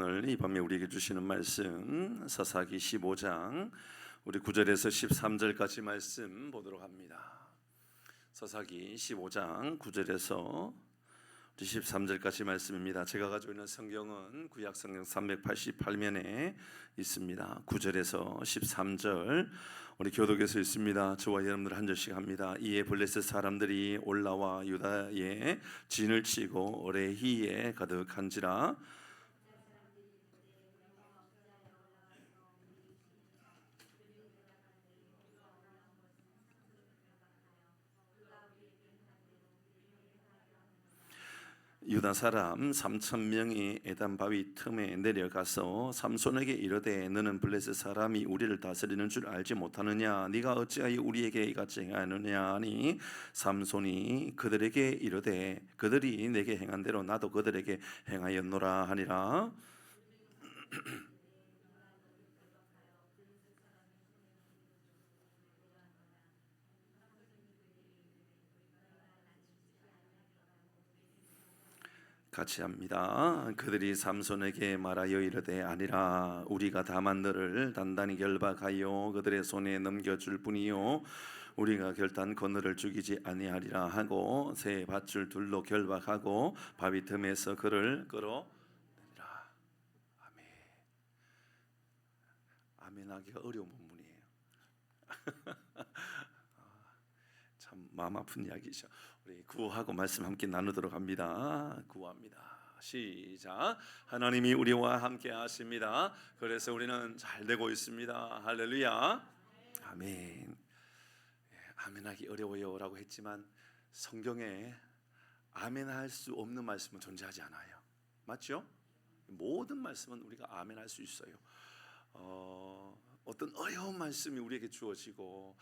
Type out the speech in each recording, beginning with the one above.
오늘 이 밤에 우리에게 주시는 말씀 사사기 15장 우리 9절에서 13절까지 말씀 보도록 합니다. 사사기 15장 9절에서 13절까지 말씀입니다. 제가 가지고 있는 성경은 구약 성경 388면에 있습니다. 9절에서 13절 우리 교독에서 있습니다. 저와 여러분들 한 절씩 합니다. 이에 블레셋 사람들이 올라와 유다에 진을 치고 레히에 가득한지라. 유다 사람 3,000명이 에단 바위 틈에 내려가서 삼손에게 이르되 너는 블레셋 사람이 우리를 다스리는 줄 알지 못하느냐? 네가 어찌하여 우리에게 이같이 행하느냐 하니 삼손이 그들에게 이르되 그들이 내게 행한 대로 나도 그들에게 행하였노라 하니라. 같이 합니다. 그들이 삼손에게 말하여 이르되 아니라 우리가 다만 너를 단단히 결박하여 그들의 손에 넘겨줄 뿐이요 우리가 결단 그들을 죽이지 아니하리라 하고 새 밧줄 둘로 결박하고 바위 틈에서 그를 끌어내니라. 아멘. 아멘하기가 어려운 본문이에요. 참 마음 아픈 이야기죠. 우리 구호하고 말씀 함께 나누도록 합니다. 구호합니다. 시작. 하나님이 우리와 함께 하십니다. 그래서 우리는 잘 되고 있습니다. 할렐루야. 아멘. 아멘하기 어려워요라고 했지만 성경에 아멘할 수 없는 말씀은 존재하지 않아요. 맞죠? 모든 말씀은 우리가 아멘할 수 있어요. 어떤 어려운 말씀이 우리에게 주어지고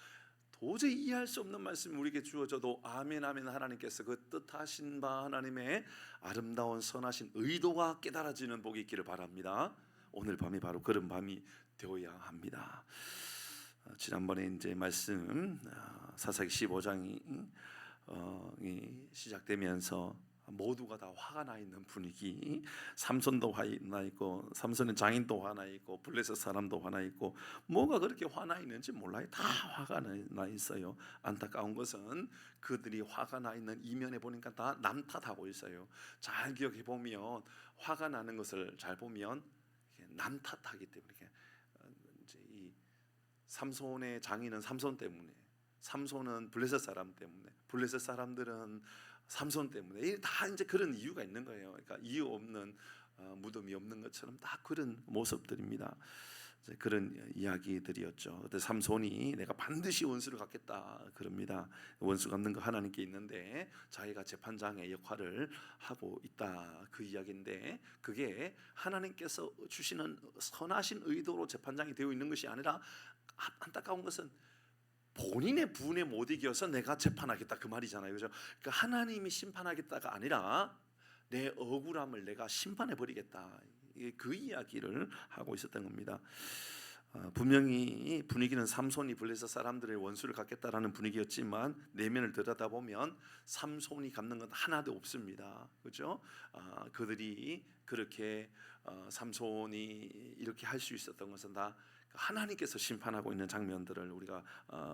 도저히 이해할 수 없는 말씀이 우리에게 주어져도 아멘 아멘 하나님께서 그 뜻하신 바 하나님의 아름다운 선하신 의도가 깨달아지는 복이 있기를 바랍니다. 오늘 밤이 바로 그런 밤이 되어야 합니다. 지난번에 이제 말씀 사사기 15장이 시작되면서 모두가 다 화가 나 있는 분위기. 삼손도 화나 있고, 삼손의 장인도 화나 있고, 블레셋 사람도 화나 있고, 뭐가 그렇게 화나 있는지 몰라요. 다 화가 나 있어요. 안타까운 것은 그들이 화가 나 있는 이면에 보니까 다 남 탓하고 있어요. 잘 기억해 보면 화가 나는 것을 잘 보면 남 탓하기 때문에 이제 이 삼손의 장인은 삼손 때문에, 삼손은 블레셋 사람 때문에, 블레셋 사람들은 삼손 때문에 다 이제 그런 이유가 있는 거예요. 그러니까 이유 없는 무덤이 없는 것처럼 다 그런 모습들입니다. 그런 이야기들이었죠. 그때 삼손이 내가 반드시 원수를 갚겠다 그럽니다. 원수 갚는 거 하나님께 있는데 자기가 재판장의 역할을 하고 있다 그 이야기인데 그게 하나님께서 주시는 선하신 의도로 재판장이 되어 있는 것이 아니라 안타까운 것은 본인의 분에 못 이겨서 내가 재판하겠다 그 말이잖아요. 그죠? 그러니까 하나님이 심판하겠다가 아니라 내 억울함을 내가 심판해 버리겠다. 그 이야기를 하고 있었던 겁니다. 분명히 분위기는 삼손이 블레셋 사람들의 원수를 갚겠다라는 분위기였지만 내면을 들여다보면 삼손이 갚는 건 하나도 없습니다. 그렇죠? 그들이 그렇게 삼손이 이렇게 할 수 있었던 것은 다 하나님께서 심판하고 있는 장면들을 우리가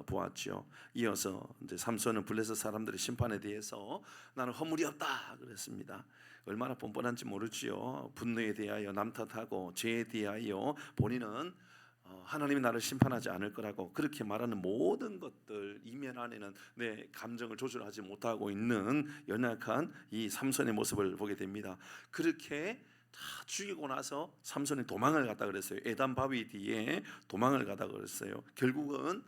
보았죠. 이어서 이제 삼손은 블레셋 사람들의 심판에 대해서 나는 허물이 없다 그랬습니다. 얼마나 뻔뻔한지 모르지요. 분노에 대하여 남 탓하고 죄에 대하여 본인은 하나님이 나를 심판하지 않을 거라고 그렇게 말하는 모든 것들 이면 안에는 내 감정을 조절하지 못하고 있는 연약한 이 삼손의 모습을 보게 됩니다. 그렇게 다 죽이고 나서 삼손이 도망을 갔다 그랬어요. 에단 바위 뒤에 도망을 가다 그랬어요. 결국은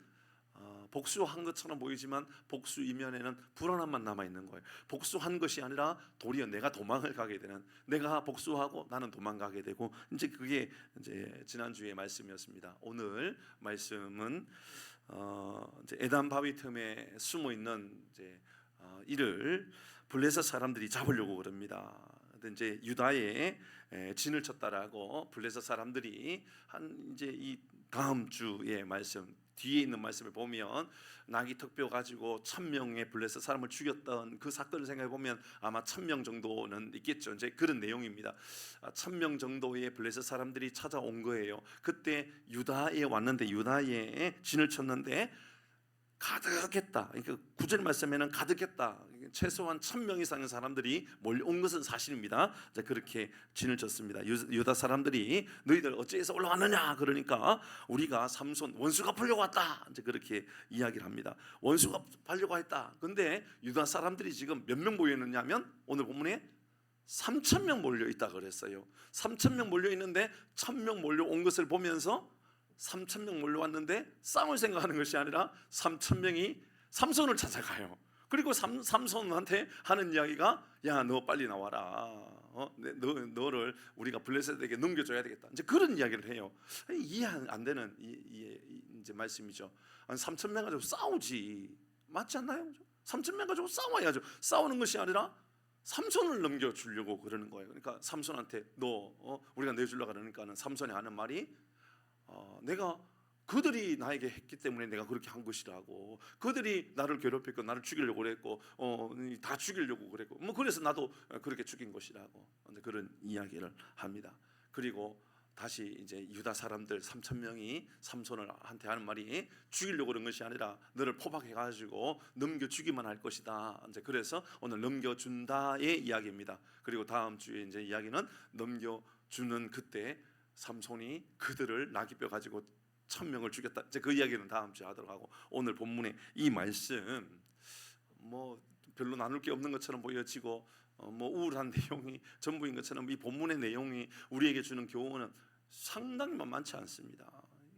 복수한 것처럼 보이지만 복수 이면에는 불안함만 남아 있는 거예요. 복수한 것이 아니라 도리어 내가 도망을 가게 되는, 내가 복수하고 나는 도망가게 되고 이제 그게 이제 지난주의 말씀이었습니다. 오늘 말씀은 이제 에단 바위 틈에 숨어 있는 이제 이를 블레셋 사람들이 잡으려고 그럽니다. 이제 유다에 진을 쳤다라고 블레셋 사람들이 한 이제 이 다음 주의 말씀 뒤에 있는 말씀을 보면 나귀 턱뼈 가지고 1,000명의 블레셋 사람을 죽였던 그 사건을 생각해 보면 아마 1,000명 정도는 있겠죠. 이제 그런 내용입니다. 1,000명 정도의 블레셋 사람들이 찾아온 거예요. 그때 유다에 왔는데 유다에 진을 쳤는데 가득했다. 그러니까 9절 말씀에는 가득했다. 최소한 1,000명 이상의 사람들이 몰려온 것은 사실입니다. 그렇게 진을 쳤습니다. 유다 사람들이 너희들 어찌해서 올라왔느냐 그러니까 우리가 삼손 원수가 풀려고 왔다. 이제 그렇게 이야기를 합니다. 원수가 풀려고 했다. 근데 유다 사람들이 지금 몇 명 모여 있느냐면 오늘 본문에 3,000명 몰려 있다 그랬어요. 3,000명 몰려 있는데 1,000명 몰려온 것을 보면서 3,000명 몰려왔는데 싸움을 생각하는 것이 아니라 3,000명이 삼손을 찾아가요. 그리고 삼손한테 하는 이야기가 야, 너 빨리 나와라. 너를 우리가 블레셋에게 넘겨줘야 되겠다. 이제 그런 이야기를 해요. 이해 안 되는 이제 말씀이죠. 아니, 3,000명 가지고 싸우지 맞지 않나요? 3,000명 가지고 싸워야죠. 싸우는 것이 아니라 삼손을 넘겨주려고 그러는 거예요. 그러니까 삼손한테 너 우리가 내주려고 그러니까는 삼손이 하는 말이 내가 그들이 나에게 했기 때문에 내가 그렇게 한 것이라고. 그들이 나를 괴롭혔고 나를 죽이려고 그랬고 다 죽이려고 그랬고 뭐 그래서 나도 그렇게 죽인 것이라고 그런 이야기를 합니다. 그리고 다시 이제 유다 사람들 3,000명이 삼손을 한테 하는 말이 죽이려고 그런 것이 아니라 너를 포박해가지고 넘겨 주기만 할 것이다. 이제 그래서 오늘 넘겨준다의 이야기입니다. 그리고 다음 주에 이제 이야기는 넘겨주는 그때 삼손이 그들을 나귀뼈 가지고 1,000명을 죽였다. 이제 그 이야기는 다음 주에 하도록 하고 오늘 본문의 이 말씀 뭐 별로 나눌 게 없는 것처럼 보여지고 뭐 우울한 내용이 전부인 것처럼 이 본문의 내용이 우리에게 주는 교훈은 상당히 만만치 않습니다.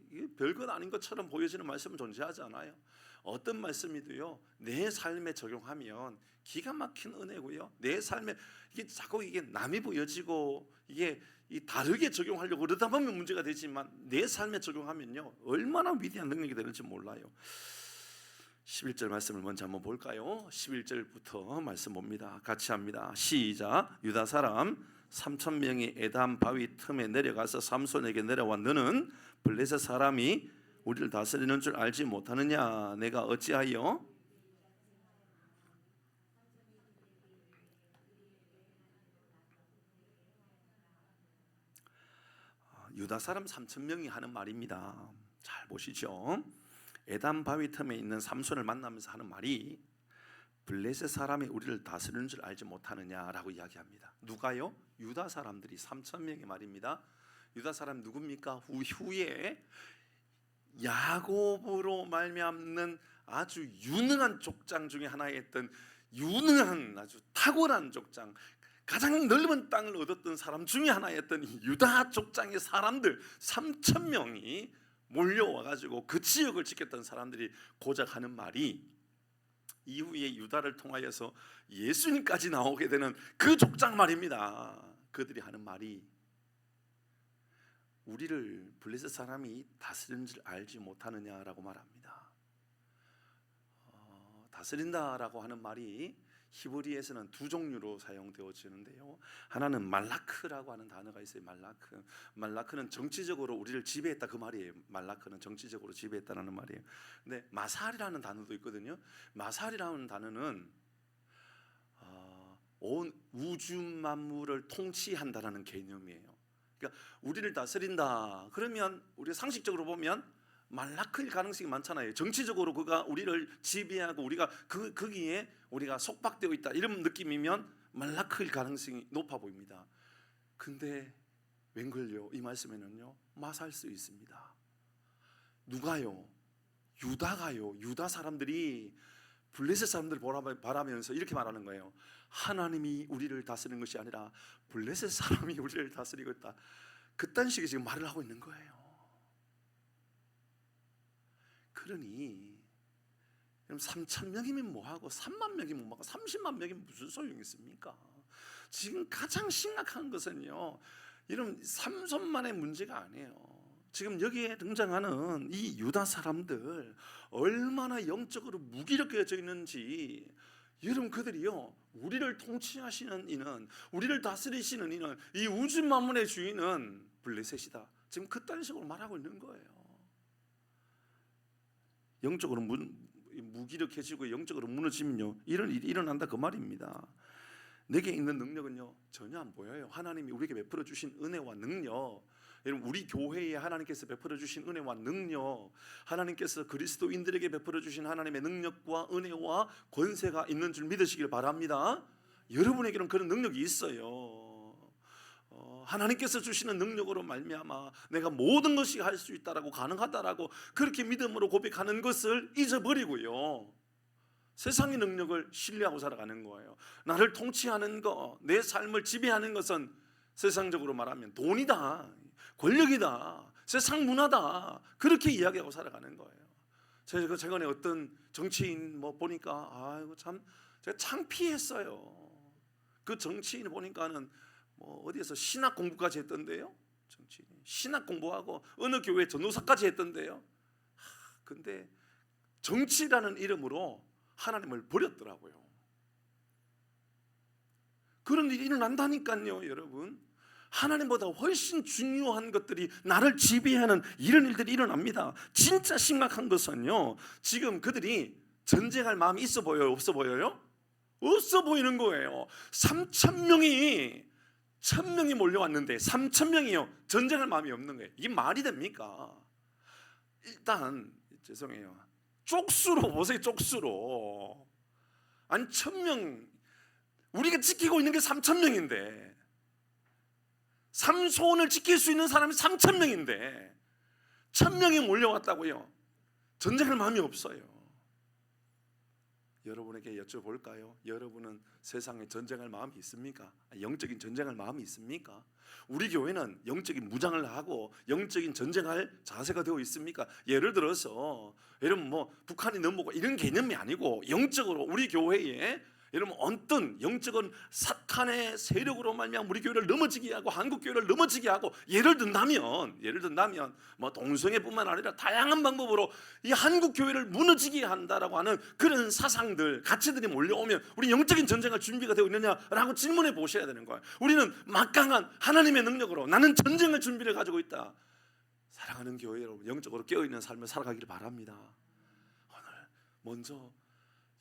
이게 별것 아닌 것처럼 보여지는 말씀은 존재하지 않아요. 어떤 말씀이도요 내 삶에 적용하면 기가 막힌 은혜고요. 내 삶에 이게 자꾸 이게 남이 보여지고 이게 다르게 적용하려고 그러다 보면 문제가 되지만 내 삶에 적용하면요 얼마나 위대한 능력이 되는지 몰라요. 11절 말씀을 먼저 한번 볼까요? 11절부터 말씀 봅니다. 같이 합니다. 시작. 유다 사람 3,000명이 에담 바위 틈에 내려가서 삼손에게 내려와 너는 블레셋 사람이 우리를 다스리는 줄 알지 못하느냐? 내가 어찌하여 유다 사람 3,000명이 하는 말입니다. 잘 보시죠. 에담 바위 틈에 있는 삼손을 만나면서 하는 말이 블레셋 사람이 우리를 다스리는 줄 알지 못하느냐라고 이야기합니다. 누가요? 유다 사람들이 3,000명의 말입니다. 유다 사람 누굽니까? 후에 야곱으로 말미암는 아주 유능한 족장 중에 하나였던 유능한 아주 탁월한 족장, 가장 넓은 땅을 얻었던 사람 중에 하나였던 이 유다 족장의 사람들 3,000명이 몰려와가지고 그 지역을 지켰던 사람들이 고작 하는 말이 이후에 유다를 통하여서 예수님까지 나오게 되는 그 족장 말입니다. 그들이 하는 말이 우리를 블레셋 사람이 다스리는 줄 알지 못하느냐라고 말합니다. 다스린다라고 하는 말이 히브리에서는 두 종류로 사용되어지는데요. 하나는 말라크라고 하는 단어가 있어요. 말라크는 정치적으로 우리를 지배했다 그 말이에요. 말라크는 정치적으로 지배했다라는 말이에요. 근데 마살이라는 단어도 있거든요. 마살이라는 단어는 온 우주 만물을 통치한다라는 개념이에요. 그러니까 우리를 다스린다 그러면 우리가 상식적으로 보면 말라크일 가능성이 많잖아요. 정치적으로 그가 우리를 지배하고 우리가 거기에 우리가 속박되어 있다 이런 느낌이면 말라크일 가능성이 높아 보입니다. 근데 웬걸요? 이 말씀에는요 마살 수 있습니다. 누가요? 유다가요. 유다 사람들이 블레셋 사람들을 바라면서 이렇게 말하는 거예요. 하나님이 우리를 다스리는 것이 아니라 블레셋 사람이 우리를 다스리고 있다. 그딴 식의 지금 말을 하고 있는 거예요. 그러니 3,000명이면 뭐하고 3만 명이면 뭐하고 30만 명이면 무슨 소용이 있습니까? 지금 가장 심각한 것은요 이런 삼손만의 문제가 아니에요. 지금 여기에 등장하는 이 유다 사람들 얼마나 영적으로 무기력해져 있는지 여러분, 그들이요, 우리를 통치하시는 이는, 우리를 다스리시는 이는, 이 우주 만물의 주인은 블레셋이다. 지금 그딴 식으로 말하고 있는 거예요. 영적으로 무기력해지고 영적으로 무너지면요, 이런 일이 일어난다, 그 말입니다. 내게 있는 능력은요 전혀 안 보여요. 하나님이 우리에게 베풀어 주신 은혜와 능력, 여러분, 우리 교회에 하나님께서 베풀어 주신 은혜와 능력, 하나님께서 그리스도인들에게 베풀어 주신 하나님의 능력과 은혜와 권세가 있는 줄 믿으시길 바랍니다. 여러분에게는 그런 능력이 있어요. 하나님께서 주시는 능력으로 말미암아 내가 모든 것이 할 수 있다라고, 가능하다라고 그렇게 믿음으로 고백하는 것을 잊어버리고요, 세상의 능력을 신뢰하고 살아가는 거예요. 나를 통치하는 것, 내 삶을 지배하는 것은 세상적으로 말하면 돈이다, 권력이다, 세상 문화다, 그렇게 이야기하고 살아가는 거예요. 제가 최근에 어떤 정치인 보니까 아이고 참 제가 창피했어요. 그 정치인 보니까는 어디에서 신학 공부까지 했던데요. 정치인이 신학 공부하고 어느 교회 전도사까지 했던데요. 근데 정치라는 이름으로 하나님을 버렸더라고요. 그런 일이 일어난다니까요, 여러분. 하나님보다 훨씬 중요한 것들이 나를 지배하는 이런 일들이 일어납니다. 진짜 심각한 것은요, 지금 그들이 전쟁할 마음이 있어 보여요, 없어 보여요? 없어 보이는 거예요. 3,000명이 1,000명이 몰려왔는데 3,000명이요 전쟁할 마음이 없는 거예요. 이게 말이 됩니까? 일단 죄송해요, 쪽수로 보세요. 쪽수로. 아니 1,000명, 우리가 지키고 있는 게 3,000명인데, 삼손을 지킬 수 있는 사람이 3,000명인데 1,000명이 몰려왔다고요. 전쟁할 마음이 없어요. 여러분에게 여쭤볼까요? 여러분은 세상에 전쟁할 마음이 있습니까? 영적인 전쟁할 마음이 있습니까? 우리 교회는 영적인 무장을 하고 영적인 전쟁할 자세가 되어 있습니까? 예를 들어서 여러분 북한이 넘보고 이런 개념이 아니고, 영적으로 우리 교회에 여러분 어떤 영적인 사탄의 세력으로 말미암아 우리 교회를 넘어지게 하고 한국 교회를 넘어지게 하고, 예를 든다면 동성애뿐만 아니라 다양한 방법으로 이 한국 교회를 무너지게 한다라고 하는 그런 사상들, 가치들이 몰려오면 우리 영적인 전쟁할 준비가 되어 있느냐라고 질문해 보셔야 되는 거예요. 우리는 막강한 하나님의 능력으로 나는 전쟁할 준비를 가지고 있다. 사랑하는 교회 여러분, 영적으로 깨어있는 삶을 살아가길 바랍니다. 오늘 먼저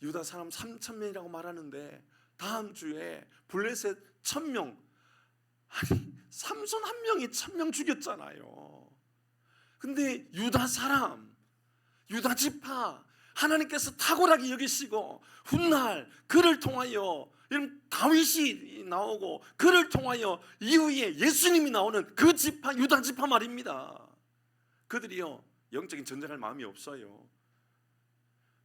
유다 사람 3,000명이라고 말하는데 다음 주에 블레셋 1,000명, 아니 삼손 한 명이 1,000명 죽였잖아요. 근데 유다 사람, 유다 지파, 하나님께서 탁월하게 여기시고 훗날 그를 통하여 이런 다윗이 나오고, 그를 통하여 이후에 예수님이 나오는 그 지파, 유다 지파 말입니다. 그들이요 영적인 전쟁할 마음이 없어요.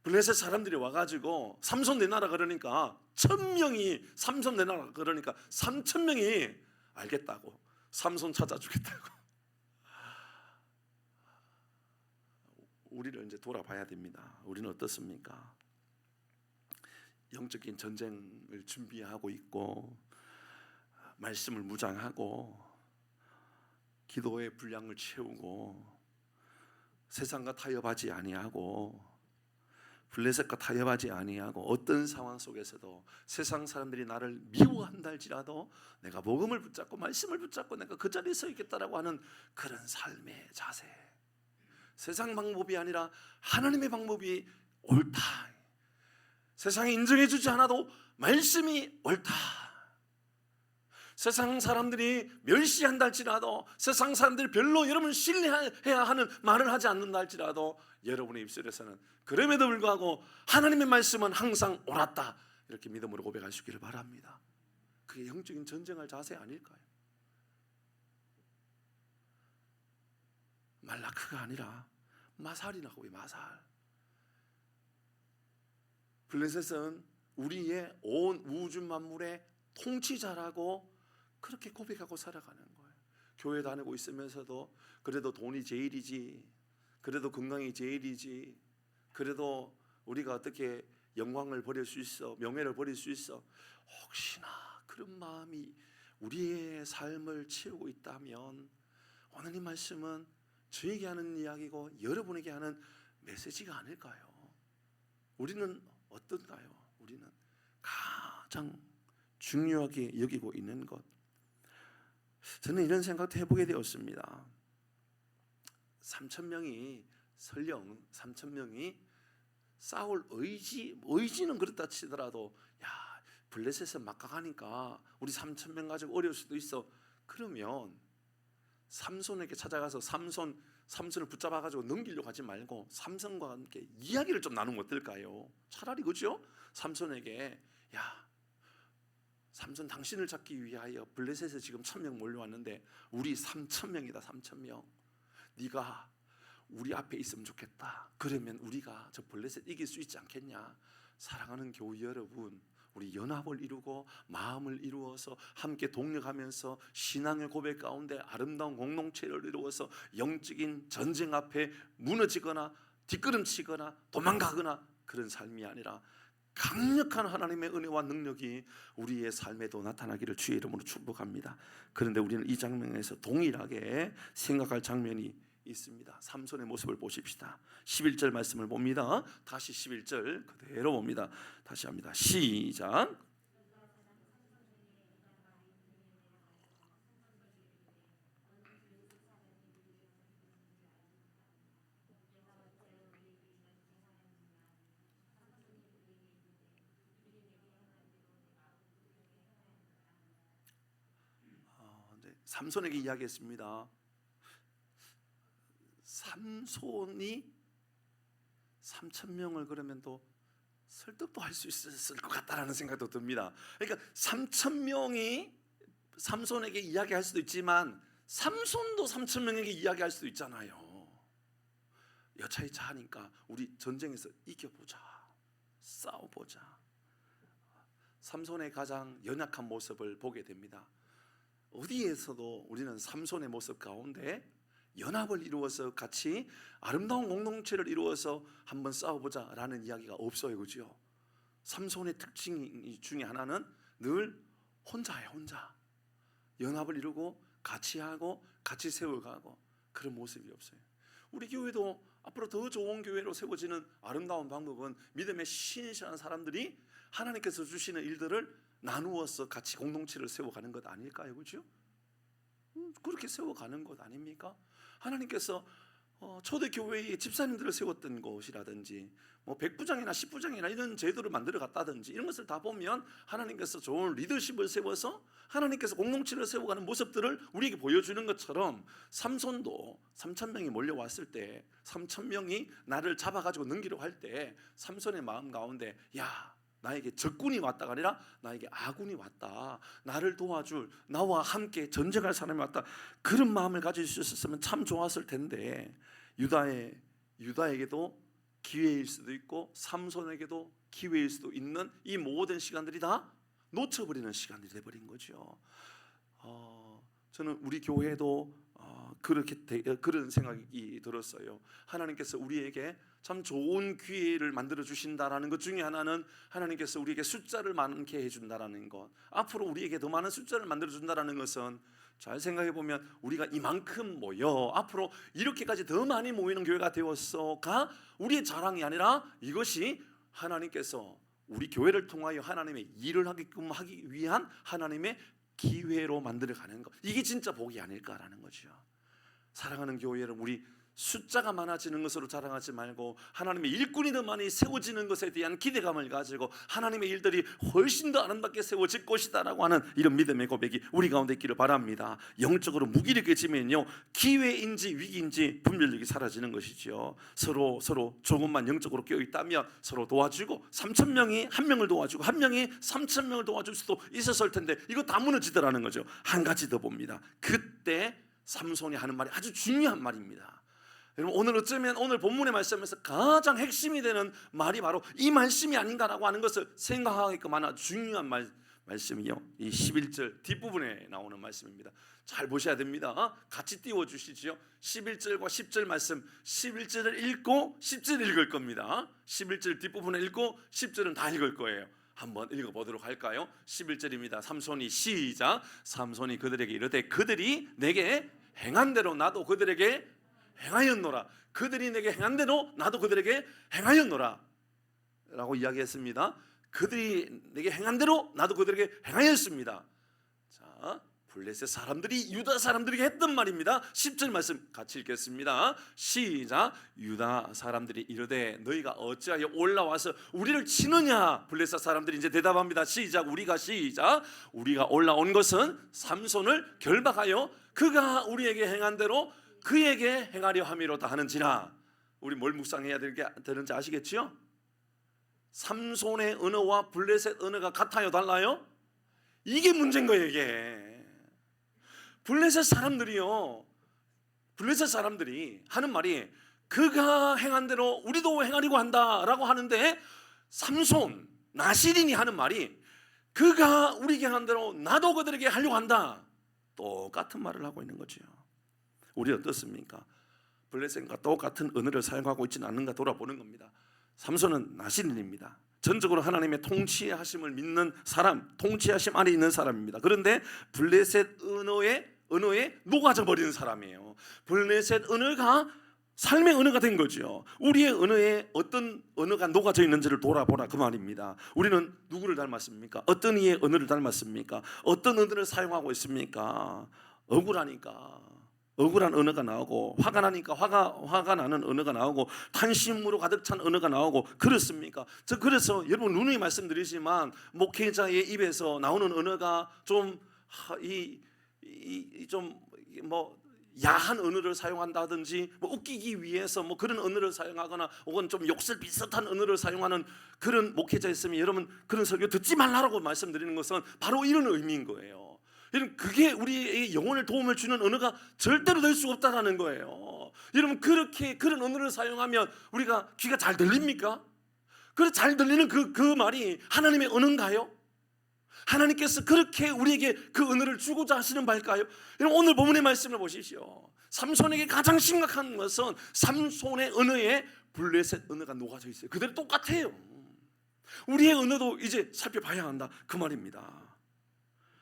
블레셋 사람들이 와가지고 삼손 내놔라 그러니까 1,000명이 삼손 내놔라 그러니까 3,000명이 알겠다고 삼손 찾아주겠다고. 우리를 이제 돌아봐야 됩니다. 우리는 어떻습니까? 영적인 전쟁을 준비하고 있고, 말씀을 무장하고, 기도의 분량을 채우고, 세상과 타협하지 아니하고, 블레셋과 타협하지 아니하고, 어떤 상황 속에서도 세상 사람들이 나를 미워한다 할지라도 내가 복음을 붙잡고 말씀을 붙잡고 내가 그 자리에 서 있겠다라고 하는 그런 삶의 자세. 세상 방법이 아니라 하나님의 방법이 옳다. 세상이 인정해 주지 않아도 말씀이 옳다. 세상 사람들이 멸시한다 할지라도, 세상 사람들이 별로 여러분 신뢰해야 하는 말을 하지 않는다 할지라도 여러분의 입술에서는 그럼에도 불구하고 하나님의 말씀은 항상 옳았다, 이렇게 믿음으로 고백하시기를 바랍니다. 그게 영적인 전쟁할 자세 아닐까요? 말라크가 아니라 마살이라고요. 마살. 블레셋은 우리의 온 우주 만물의 통치자라고 그렇게 고백하고 살아가는 거예요. 교회 다니고 있으면서도 그래도 돈이 제일이지, 그래도 건강이 제일이지, 그래도 우리가 어떻게 영광을 버릴 수 있어, 명예를 버릴 수 있어, 혹시나 그런 마음이 우리의 삶을 채우고 있다면 오늘 이 말씀은 저에게 하는 이야기고 여러분에게 하는 메시지가 아닐까요? 우리는 어떤가요? 우리는 가장 중요하게 여기고 있는 것, 저는 이런 생각도 해보게 되었습니다. 3,000명이 설령 3,000명이 싸울 의지는 그렇다 치더라도, 야, 블레셋에 막강하니까 우리 3,000명 가지고 어려울 수도 있어. 그러면 삼손에게 찾아가서 삼손을 붙잡아가지고 넘기려고 하지 말고 삼손과 함께 이야기를 좀 나누면 어떨까요? 차라리, 그죠? 삼손에게, 야, 삼손, 당신을 잡기 위하여 블레셋에 지금 1,000명 몰려왔는데 우리 3,000명이다. 3,000명. 네가 우리 앞에 있으면 좋겠다. 그러면 우리가 저 블레셋 이길 수 있지 않겠냐? 사랑하는 교회 여러분, 우리 연합을 이루고 마음을 이루어서 함께 동력하면서 신앙의 고백 가운데 아름다운 공동체를 이루어서 영적인 전쟁 앞에 무너지거나 뒷걸음치거나 도망가거나 그런 삶이 아니라 강력한 하나님의 은혜와 능력이 우리의 삶에도 나타나기를 주의 이름으로 축복합니다. 그런데 우리는 이 장면에서 동일하게 생각할 장면이 있습니다. 삼손의 모습을 보십시다. 11절 말씀을 봅니다. 다시 11절 그대로 봅니다. 다시 합니다. 시작. 삼손에게 이야기했습니다. 삼손이 3,000명을 그러면 또 설득도 할 수 있었을 것 같다라는 생각도 듭니다. 그러니까 3,000명이 삼손에게 이야기할 수도 있지만 삼손도 3,000명에게 이야기할 수도 있잖아요. 여차히 차하니까 우리 전쟁에서 이겨보자, 싸워보자. 삼손의 가장 연약한 모습을 보게 됩니다. 어디에서도 우리는 삼손의 모습 가운데 연합을 이루어서 같이 아름다운 공동체를 이루어서 한번 싸워보자라는 이야기가 없어요, 그죠? 삼손의 특징 중에 하나는 늘 혼자예요, 혼자. 연합을 이루고 같이 하고 같이 세워가고 그런 모습이 없어요. 우리 교회도 앞으로 더 좋은 교회로 세워지는 아름다운 방법은 믿음의 신실한 사람들이 하나님께서 주시는 일들을 나누어서 같이 공동체를 세워가는 것 아닐까요, 그죠? 그렇게 세워가는 것 아닙니까? 하나님께서 초대교회의 집사님들을 세웠던 것이라든지 뭐 100부장이나 10부장이나 이런 제도를 만들어 갔다든지 이런 것을 다 보면 하나님께서 좋은 리더십을 세워서 하나님께서 공동체를 세워가는 모습들을 우리에게 보여주는 것처럼 삼손도 3,000명이 몰려왔을 때 3,000명이 나를 잡아가지고 넘기려고 할 때 삼손의 마음 가운데, 야, 나에게 적군이 왔다가 아니라 나에게 아군이 왔다, 나를 도와줄, 나와 함께 전쟁할 사람이 왔다, 그런 마음을 가질 수 있었으면 참 좋았을 텐데 유다에게도 기회일 수도 있고 삼손에게도 기회일 수도 있는 이 모든 시간들이 다 놓쳐버리는 시간들이 돼버린 거죠. 저는 우리 교회도 그런 생각이 들었어요. 하나님께서 우리에게 참 좋은 기회를 만들어 주신다라는 것 중에 하나는 하나님께서 우리에게 숫자를 많게 해준다라는 것. 앞으로 우리에게 더 많은 숫자를 만들어 준다라는 것은 잘 생각해 보면 우리가 이만큼 모여 앞으로 이렇게까지 더 많이 모이는 교회가 되어서가 우리의 자랑이 아니라 이것이 하나님께서 우리 교회를 통하여 하나님의 일을 하게끔 하기 위한 하나님의 기회로 만들어가는 것, 이게 진짜 복이 아닐까라는 거죠. 사랑하는 교회 여러분, 우리 숫자가 많아지는 것으로 자랑하지 말고 하나님의 일꾼이 더 많이 세워지는 것에 대한 기대감을 가지고 하나님의 일들이 훨씬 더 아름답게 세워질 것이다 라고 하는 이런 믿음의 고백이 우리 가운데 있기를 바랍니다. 영적으로 무기력해지면요, 기회인지 위기인지 분별력이 사라지는 것이죠. 서로 조금만 영적으로 깨어있다면 서로 도와주고 3,000명이 한 명을 도와주고 한 명이 3,000명을 도와줄 수도 있었을 텐데 이거 다 무너지더라는 거죠. 한 가지 더 봅니다. 그때 삼손이 하는 말이 아주 중요한 말입니다. 여러분, 오늘 어쩌면 오늘 본문의 말씀에서 가장 핵심이 되는 말이 바로 이 말씀이 아닌가라고 하는 것을 생각하게끔 하는 중요한 말씀이요, 이 11절 뒷부분에 나오는 말씀입니다. 잘 보셔야 됩니다. 같이 띄워주시죠. 11절과 10절 말씀, 11절을 읽고 10절 읽을 겁니다. 11절 뒷부분을 읽고 10절은 다 읽을 거예요. 한번 읽어보도록 할까요? 11절입니다. 삼손이 시작. 삼손이 그들에게 이르되 그들이 내게 행한 대로 나도 그들에게 행하였노라. 그들이 내게 행한 대로 나도 그들에게 행하였노라 라고 이야기했습니다. 그들이 내게 행한 대로 나도 그들에게 행하였습니다. 자, 블레셋 사람들이 유다 사람들에게 했던 말입니다. 10절 말씀 같이 읽겠습니다. 시작. 유다 사람들이 이르되 너희가 어찌하여 올라와서 우리를 치느냐. 블레셋 사람들이 이제 대답합니다. 시작. 우리가 올라온 것은 삼손을 결박하여 그가 우리에게 행한 대로 그에게 행하려 함이로다 하는지라. 우리 뭘 묵상해야 되는지 아시겠지요? 삼손의 언어와 블레셋 언어가 같아요, 달라요? 이게 문제인 거예요. 이게 블레셋 사람들이 하는 말이 그가 행한 대로 우리도 행하려고 한다라고 하는데, 삼손 나시린이 하는 말이 그가 우리에게 한 대로 나도 그들에게 하려고 한다. 똑같은 말을 하고 있는 거죠. 우리 어떻습니까? 블레셋과 똑같은 언어를 사용하고 있지는 않는가 돌아보는 겁니다. 삼손은 나시린입니다. 전적으로 하나님의 통치하심을 믿는 사람, 통치하심 안에 있는 사람입니다. 그런데 블레셋 언어에 녹아져 버리는 사람이에요. 블레셋 언어가 삶의 언어가 된 거죠. 우리의 언어에 어떤 언어가 녹아져 있는지를 돌아보라 그 말입니다. 우리는 누구를 닮았습니까? 어떤 이의 언어를 닮았습니까? 어떤 언어를 사용하고 있습니까? 억울한 언어가 나오고, 화가 나니까 화가 나는 언어가 나오고, 탄심으로 가득 찬 언어가 나오고, 그렇습니까? 그래서 여러분 누누이 말씀드리지만 목회자의 입에서 나오는 언어가 좀 야한 언어를 사용한다든지, 웃기기 위해서 그런 언어를 사용하거나, 혹은 좀 욕설 비슷한 언어를 사용하는 그런 목회자 있으면 여러분 그런 설교 듣지 말라고 말씀드리는 것은 바로 이런 의미인 거예요. 여러분, 그게 우리의 영혼을 도움을 주는 언어가 절대로 될 수 없다라는 거예요. 여러분, 그런 언어를 사용하면 우리가 귀가 잘 들립니까? 그래 잘 들리는 그 말이 하나님의 언어인가요? 하나님께서 그렇게 우리에게 그 언어를 주고자 하시는 바일까요? 여러분, 오늘 본문의 말씀을 보십시오. 삼손에게 가장 심각한 것은 삼손의 언어에 블레셋 언어가 녹아져 있어요. 그대로 똑같아요. 우리의 언어도 이제 살펴봐야 한다 그 말입니다.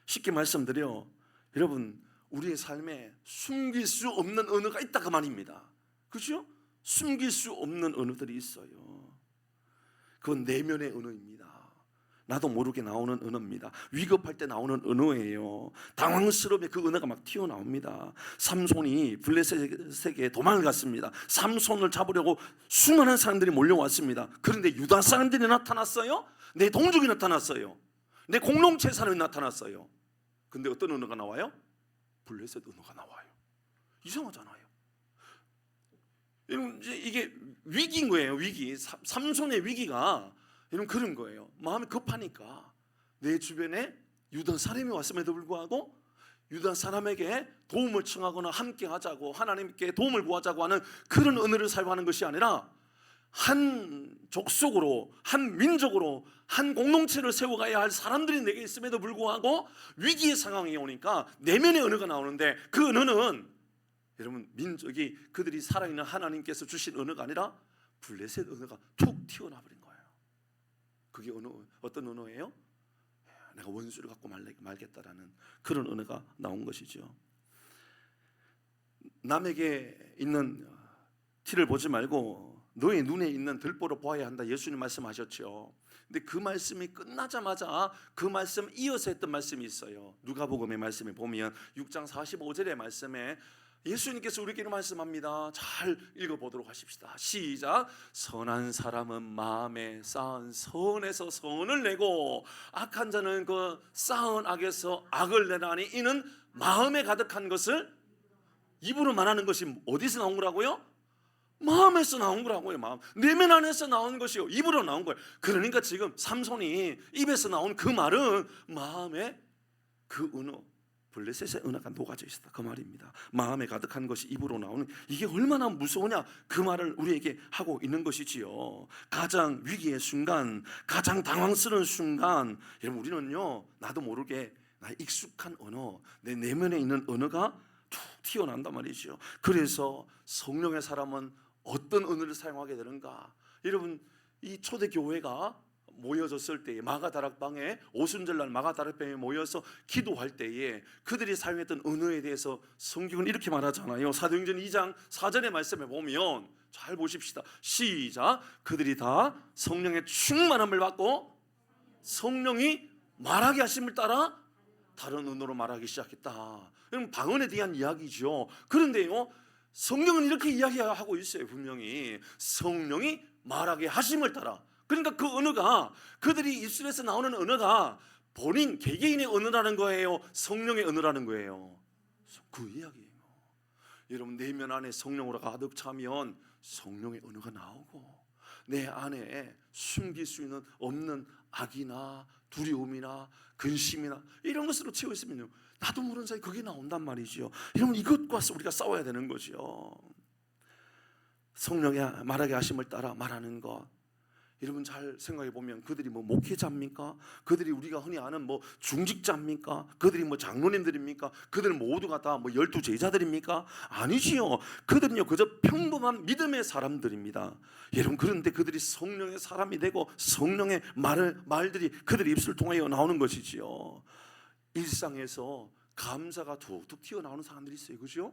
쉽게 말씀드려, 여러분, 우리의 삶에 숨길 수 없는 언어가 있다 그 말입니다. 그렇죠? 숨길 수 없는 언어들이 있어요. 그건 내면의 언어입니다. 나도 모르게 나오는 언어입니다. 위급할 때 나오는 언어예요. 당황스러움에 그 언어가 막 튀어나옵니다. 삼손이 블레셋에게 도망을 갔습니다. 삼손을 잡으려고 수많은 사람들이 몰려왔습니다. 그런데 유다 사람들이 나타났어요. 내 동족이 나타났어요. 내 공동체 사람이 나타났어요. 근데 어떤 언어가 나와요? 블레셋 언어가 나와요. 이상하잖아요. 이게 위기인 거예요. 위기. 삼손의 위기가 이런 그런 거예요. 마음이 급하니까 내 주변에 유다 사람이 왔음에도 불구하고 유다 사람에게 도움을 청하거나 함께 하자고, 하나님께 도움을 구하자고 하는 그런 언어를 사용하는 것이 아니라, 한 족속으로, 한 민족으로, 한 공동체를 세워가야 할 사람들이 내게 있음에도 불구하고 위기의 상황이 오니까 내면의 언어가 나오는데, 그 언어는 여러분 민족이 그들이 살아있는 하나님께서 주신 언어가 아니라 블레셋 언어가 툭 튀어나와 버린 거예요. 그게 어떤 언어예요? 내가 원수를 갖고 말겠다라는 그런 언어가 나온 것이죠. 남에게 있는 티를 보지 말고 너의 눈에 있는 들보로 보아야 한다, 예수님 말씀하셨죠. 근데 그 말씀이 끝나자마자 그 말씀 이어서 했던 말씀이 있어요. 누가복음의 말씀에 보면 6장 45절의 말씀에 예수님께서 우리에게 말씀합니다. 잘 읽어보도록 하십시다. 시작. 선한 사람은 마음에 쌓은 선에서 선을 내고, 악한 자는 그 쌓은 악에서 악을 내나니 이는 마음에 가득한 것을 입으로 말하는 것이 어디서 나온 거라고요? 마음에서 나온 거라고요. 마음, 내면 안에서 나온 것이요, 입으로 나온 거예요. 그러니까 지금 삼손이 입에서 나온 그 말은 마음에 그 언어, 블레셋의 언어가 녹아져 있었다 그 말입니다. 마음에 가득한 것이 입으로 나오는, 이게 얼마나 무서우냐 그 말을 우리에게 하고 있는 것이지요. 가장 위기의 순간, 가장 당황스러운 순간, 여러분 우리는요, 나도 모르게 나의 익숙한 언어, 내 내면에 있는 언어가 툭 튀어난단 말이죠. 그래서 성령의 사람은 어떤 언어를 사용하게 되는가? 여러분, 이 초대교회가 모여졌을 때에, 마가다락방에, 오순절날 마가다락방에 모여서 기도할 때에 그들이 사용했던 언어에 대해서 성경은 이렇게 말하잖아요. 사도행전 2장 4절의 말씀에 보면, 잘 보십시다. 시작. 그들이 다 성령의 충만함을 받고 성령이 말하게 하심을 따라 다른 언어로 말하기 시작했다. 그럼 방언에 대한 이야기죠. 그런데요, 성경은 이렇게 이야기하고 있어요. 분명히 성령이 말하게 하심을 따라. 그러니까 그 언어가, 그들이 입술에서 나오는 언어가 본인 개개인의 언어라는 거예요, 성령의 언어라는 거예요. 그 이야기예요. 여러분, 내면 안에 성령으로 가득 차면 성령의 언어가 나오고, 내 안에 숨길 수 있는 없는 악이나 두려움이나 근심이나 이런 것으로 채워 있으면요, 나도 모르는 사이 그게 나온단 말이죠. 여러분, 이것과 우리가 싸워야 되는 거죠. 성령의 말하게 하심을 따라 말하는 것, 여러분 잘 생각해 보면 그들이 뭐 목회자입니까? 그들이 우리가 흔히 아는 뭐 중직자입니까? 그들이 뭐 장로님들입니까? 그들 모두가 다 뭐 12 제자들입니까? 아니지요. 그들은요 그저 평범한 믿음의 사람들입니다. 여러분, 그런데 그들이 성령의 사람이 되고 성령의 말들이 그들의 입술을 통하여 나오는 것이지요. 일상에서 감사가 툭툭 튀어나오는 사람들이 있어요. 그죠?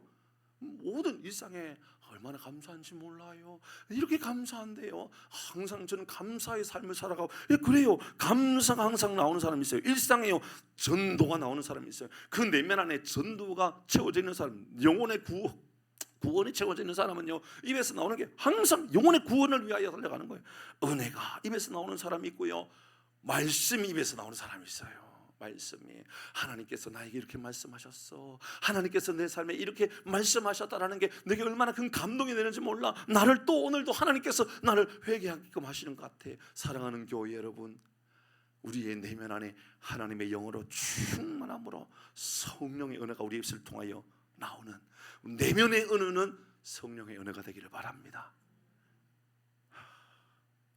모든 일상에 얼마나 감사한지 몰라요. 이렇게 감사한데요, 항상 저는 감사의 삶을 살아가고, 그래요. 감사가 항상 나오는 사람이 있어요. 일상에요 전도가 나오는 사람이 있어요. 그 내면 안에 전도가 채워져 있는 사람, 영혼의 구원이 채워져 있는 사람은요, 입에서 나오는 게 항상 영혼의 구원을 위하여 달려가는 거예요. 은혜가 입에서 나오는 사람이 있고요, 말씀이 입에서 나오는 사람이 있어요. 말씀이, 하나님께서 나에게 이렇게 말씀하셨어, 하나님께서 내 삶에 이렇게 말씀하셨다라는 게 내게 얼마나 큰 감동이 되는지 몰라. 나를 또 오늘도 하나님께서 나를 회개하게끔 하시는 것 같아. 사랑하는 교회 여러분, 우리의 내면 안에 하나님의 영으로 충만함으로 성령의 은혜가 우리 입술을 통하여 나오는 내면의 은혜는 성령의 은혜가 되기를 바랍니다.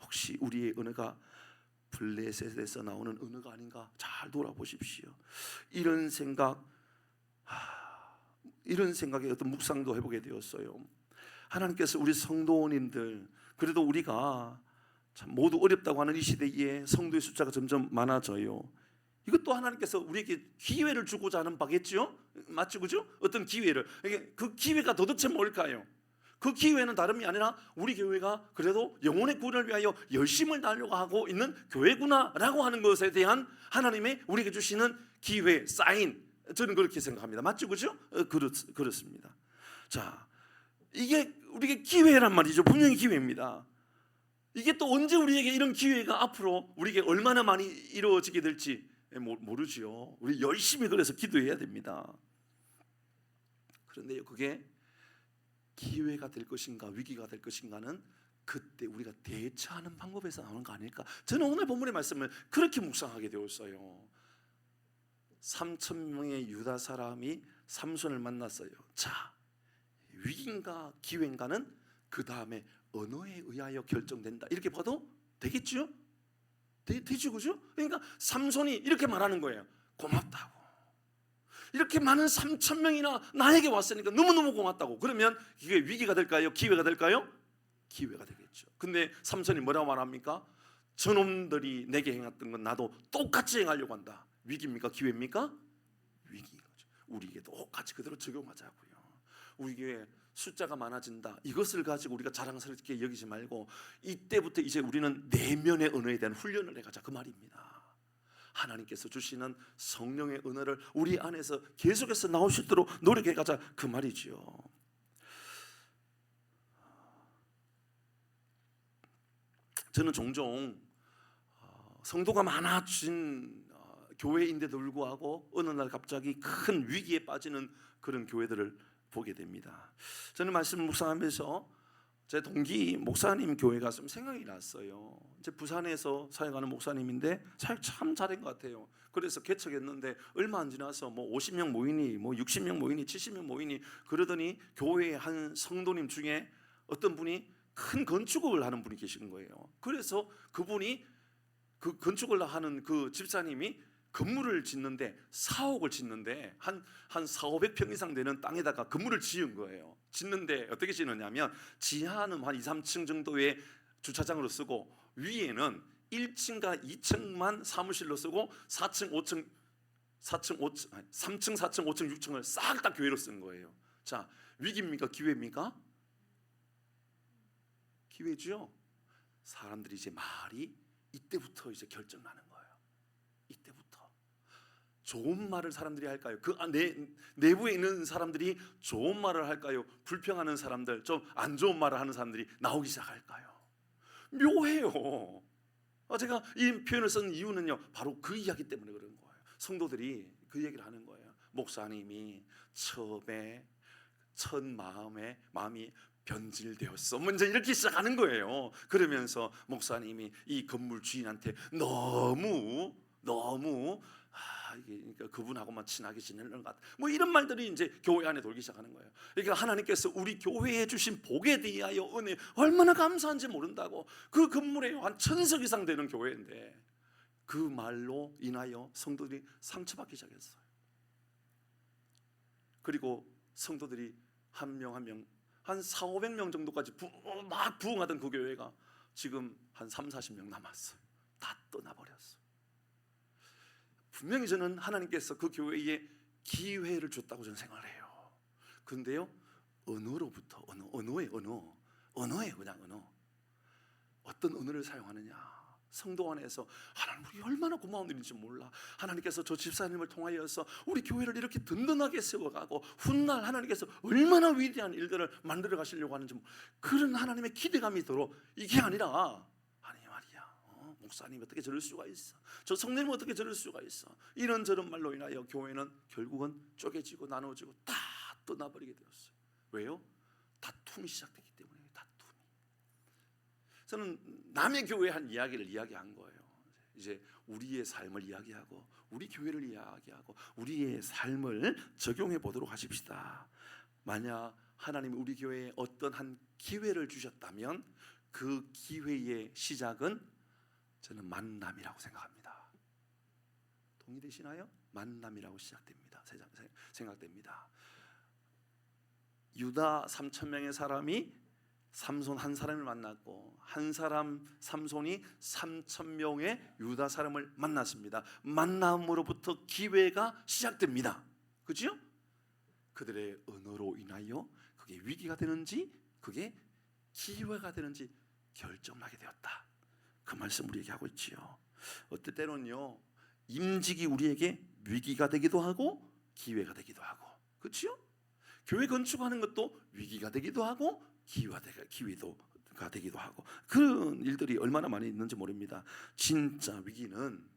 혹시 우리의 은혜가 블레셋에서 나오는 언어가 아닌가 잘 돌아보십시오. 이런 생각에 어떤 묵상도 해보게 되었어요. 하나님께서 우리 성도님들, 그래도 우리가 참 모두 어렵다고 하는 이 시대에 성도의 숫자가 점점 많아져요. 이것도 하나님께서 우리에게 기회를 주고자 하는 바겠죠? 맞죠? 그죠? 어떤 기회를, 그 기회가 도대체 뭘까요? 그 기회는 다름이 아니라 우리 교회가 그래도 영혼의 구원을 위하여 열심을 다하려고 하고 있는 교회구나라고 하는 것에 대한 하나님의 우리에게 주시는 기회, 사인, 저는 그렇게 생각합니다. 맞죠? 그죠? 그렇습니다. 자, 이게 우리에게 기회란 말이죠. 분명히 기회입니다. 이게 또 언제 우리에게 이런 기회가 앞으로 우리에게 얼마나 많이 이루어지게 될지 모르죠. 우리 열심히 그래서 기도해야 됩니다. 그런데요, 그게 기회가 될 것인가 위기가 될 것인가는 그때 우리가 대처하는 방법에서 나오는 거 아닐까. 저는 오늘 본문의 말씀을 그렇게 묵상하게 되었어요. 3,000명의 유다 사람이 삼손을 만났어요. 자, 위기인가 기회인가는 그 다음에 언어에 의하여 결정된다, 이렇게 봐도 되겠죠? 되죠, 그죠? 그러니까 삼손이 이렇게 말하는 거예요. 고맙다고. 이렇게 많은 3,000명이나 나에게 왔으니까 너무너무 고맙다고. 그러면 이게 위기가 될까요? 기회가 될까요? 기회가 되겠죠. 근데 삼손이 뭐라고 말합니까? 저놈들이 내게 행했던 건 나도 똑같이 행하려고 한다. 위기입니까? 기회입니까? 위기인 거죠. 우리에게도 같이 그대로 적용하자고요. 우리 교회 숫자가 많아진다, 이것을 가지고 우리가 자랑스럽게 여기지 말고 이때부터 이제 우리는 내면의 언어에 대한 훈련을 해가자, 그 말입니다. 하나님께서 주시는 성령의 은혜를 우리 안에서 계속해서 나올 수 있도록 노력해가자, 그 말이지요. 저는 종종 성도가 많아진 교회인데도 불구하고 어느 날 갑자기 큰 위기에 빠지는 그런 교회들을 보게 됩니다. 저는 말씀을 묵상하면서 제 동기 목사님 교회 가서 생각이 났어요. 이제 부산에서 사역하는 목사님인데 사역 참 잘한 것 같아요. 그래서 개척했는데 얼마 안 지나서 뭐 50명 모이니 뭐 60명 모이니 70명 모이니 그러더니 교회의 한 성도님 중에 어떤 분이 큰 건축을 하는 분이 계시는 거예요. 그래서 그분이 그 건축을 하는 그 집사님이 건물을 짓는데 4억을 짓는데 한 4,500평 이상 되는 땅에다가 건물을 지은 거예요. 짓는데 어떻게 짓느냐면 지하는 한 2, 3층 정도의 주차장으로 쓰고 위에는 1층과 2층만 사무실로 쓰고 3층, 4층, 5층, 6층을 싹 다 교회로 쓴 거예요. 자, 위기입니까? 기회입니까? 기회죠. 사람들이 이제 말이 이때부터 이제 결정나는 거예요. 좋은 말을 사람들이 할까요? 내부에 있는 사람들이 좋은 말을 할까요? 불평하는 사람들, 좀 안 좋은 말을 하는 사람들이 나오기 시작할까요? 묘해요. 제가 이 표현을 쓴 이유는요, 바로 그 이야기 때문에 그런 거예요. 성도들이 그 얘기를 하는 거예요. 목사님이 처음에 첫 마음이 변질되었어. 먼저 이렇게 시작하는 거예요. 그러면서 목사님이 이 건물 주인한테 너무 그러니까 그분하고만 친하게 지내는 것 같아. 뭐 이런 말들이 이제 교회 안에 돌기 시작하는 거예요. 그러니까 하나님께서 우리 교회에 주신 복에 대하여 은혜 얼마나 감사한지 모른다고. 그 건물에 한 1000석 이상 되는 교회인데 그 말로 인하여 성도들이 상처받기 시작했어요. 그리고 성도들이 한 명 한 400~500명 정도까지 막 부흥하던 그 교회가 지금 한 30~40명 남았어요. 다 떠나버렸어요. 분명히 저는 하나님께서 그 교회에 기회를 줬다고 저는 생각을 해요. 근데요, 언어로부터 언어예요. 그냥 언어. 어떤 언어를 사용하느냐. 성도 안에서 하나님 우리 얼마나 고마운 일인지 몰라. 하나님께서 저 집사님을 통하여서 우리 교회를 이렇게 든든하게 세워가고 훗날 하나님께서 얼마나 위대한 일들을 만들어 가시려고 하는지 그런 하나님의 기대감이 들어. 이게 아니라 아니 말이야, 목사님 어떻게 저럴 수가 있어, 저 성도님 어떻게 저럴 수가 있어, 이런저런 말로 인하여 교회는 결국은 쪼개지고 나눠지고 다 떠나버리게 되었어요. 왜요? 다툼이 시작됐기 때문에. 저는 남의 교회 한 이야기를 이야기한 거예요. 이제 우리의 삶을 이야기하고 우리 교회를 이야기하고 우리의 삶을 적용해 보도록 하십시다. 만약 하나님이 우리 교회에 어떤 한 기회를 주셨다면 그 기회의 시작은 저는 만남이라고 생각합니다. 동의되시나요? 만남이라고 시작됩니다. 생각됩니다. 유다 3000명의 사람이 삼손 한 사람을 만났고 한 사람 삼손이 3000명의 유다 사람을 만났습니다. 만남으로부터 기회가 시작됩니다. 그렇죠? 그들의 언어로 인하여 그게 위기가 되는지 그게 기회가 되는지 결정나게 되었다. 그 말씀 우리에게 하고 있지요. 어떨 때는요, 임직이 우리에게 위기가 되기도 하고 기회가 되기도 하고, 그렇죠? 교회 건축하는 것도 위기가 되기도 하고 기회가 되기도 하고, 그런 일들이 얼마나 많이 있는지 모릅니다. 진짜 위기는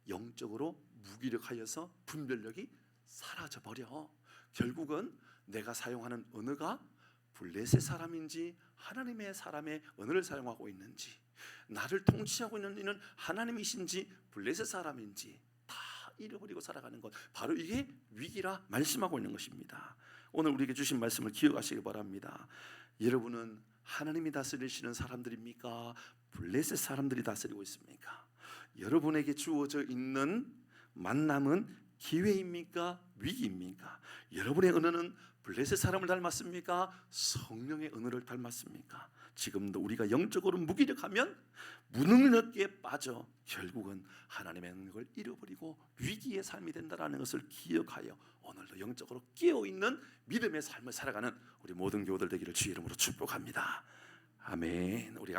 영적으로 무기력하여서 분별력이 사라져버려. 결국은 내가 사용하는 언어가 블레셋 사람인지 하나님의 사람의 언어를 사용하고 있는지, 나를 통치하고 있는 이는 하나님이신지 블레셋 사람인지 다 잃어버리고 살아가는 것, 바로 이게 위기라 말씀하고 있는 것입니다. 오늘 우리에게 주신 말씀을 기억하시기 바랍니다. 여러분은 하나님이 다스리시는 사람들입니까? 블레셋 사람들이 다스리고 있습니까? 여러분에게 주어져 있는 만남은 기회입니까? 위기입니까? 여러분의 언어는 블레셋 사람을 닮았습니까? 성령의 언어를 닮았습니까? 지금도 우리가 영적으로 무기력하면 무능력에 빠져 결국은 하나님의 능력을 잃어버리고 위기의 삶이 된다는 것을 기억하여 오늘도 영적으로 깨어있는 믿음의 삶을 살아가는 우리 모든 교우들 되기를 주의 이름으로 축복합니다. 아멘. 우리가